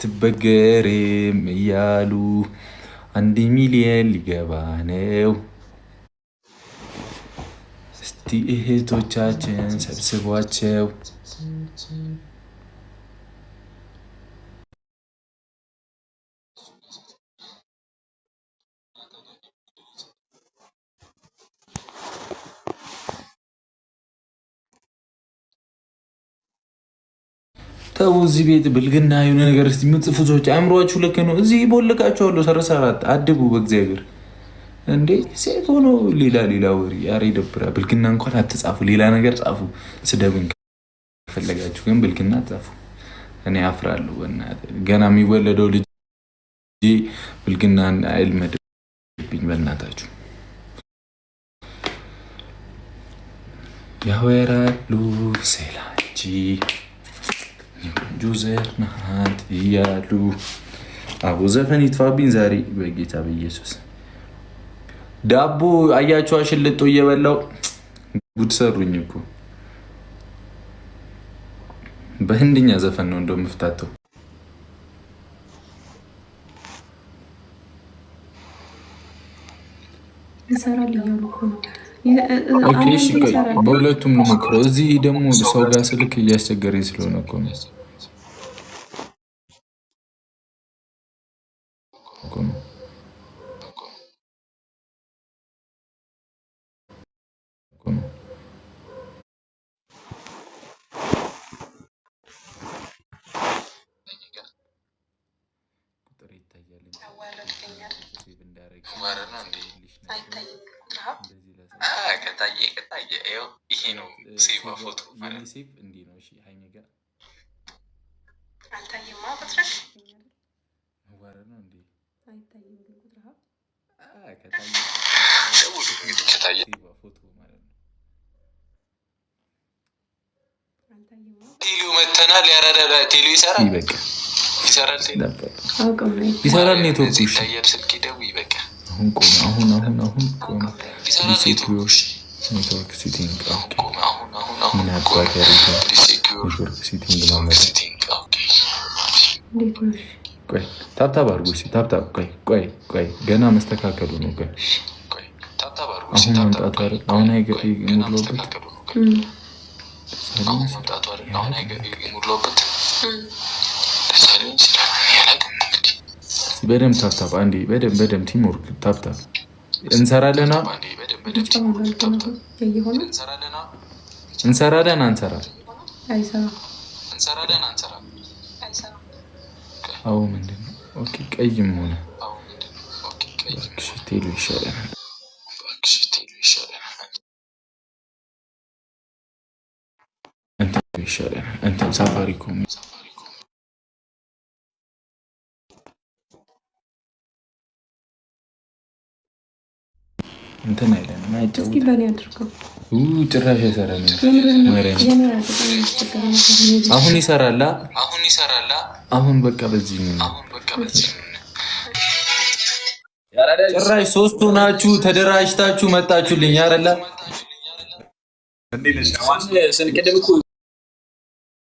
ትበገሬም እያሉ 1 ሚሊየን ሊገባ ነው። እስቲ እህቶቻችን ሰብስቧቸው። ተው እዚህ ቤት ብልግና የሆነ ነገር እስቲ የምትጽፉ ሰዎች አእምሯችሁ ልክ ነው። እዚህ ቦልቃችኋለሁ። 34 አድቡ በእግዚአብሔር እንዴ! ሴት ሆኖ ሌላ ወሬ ያሬ ይደብራል። ብልግና እንኳን አትጻፉ፣ ሌላ ነገር ጻፉ። ስደቡኝ ከፈለጋችሁ ግን ብልግና አትጻፉ። እኔ አፍራለሁ። ገና የሚወለደው ልጅ ብልግና አይልመድብኝ በእናታችሁ። ያወራሉ ሴላንጂ ጁዘር ናት እያሉ አቡ ዘፈን ይጥፋብኝ ዛሬ በጌታ በኢየሱስ። ዳቦ አያችሁ አሽልጦ እየበላው ጉድ ሰሩኝ እኮ። በህንድኛ ዘፈን ነው እንደው መፍታተው። ይሰራል እያሉ እኮ ነው። ኦኬ እሺ፣ በሁለቱም ነው ሞክረው። እዚህ ደግሞ ሰው ጋር ስልክ እያስቸገረኝ ስለሆነ እኮ ነው። ይሄ ነው ሴቭ ፎቶ ማለት ሴቭ እንዲህ ነው። እሺ ሃይሚ ጋር አልታየማ በትረሽ ወረ ነው እንዴ? አይታየም ግን ቁጥራ ከታየ ፎቶ ማለት ነው። አልታየማ ቴሌ መተናል። ያራዳ ቴሌ ይሰራል። ይበቃ ይሰራል። ቴሌ ይሰራል። ኔትወርክ ይታያል። ስልክ ደው ይበቃ። አሁን ቆም ዲሴኩር ኔትወርክ ሴቲንግ ምን አባት ያደርጋል? ኔትወርክ ሴቲንግ ማለት ቆይ ታብታብ አድርጉ። ታብታብ ቆይ ገና መስተካከሉ ነው። አሁን መምጣቱ አይደል? አሁን በደምብ ታብታብ አንዴ በደምብ ቲምወርክ ታብታብ እንሰራለን። እንሰራለን አዎ ምንድን ነው? ኦኬ ቀይም ሆነ ቴሎ ይሻለናል። እንትን ሳፋሪኮም እንትን አይለንም። እስኪ በኔ አድርገው ጭራሽ ይሰራል። አሁን ይሰራል። አሁን በቃ በዚህ ጭራሽ ሶስቱ ናችሁ ተደራጅታችሁ መጣችሁልኝ አይደለ?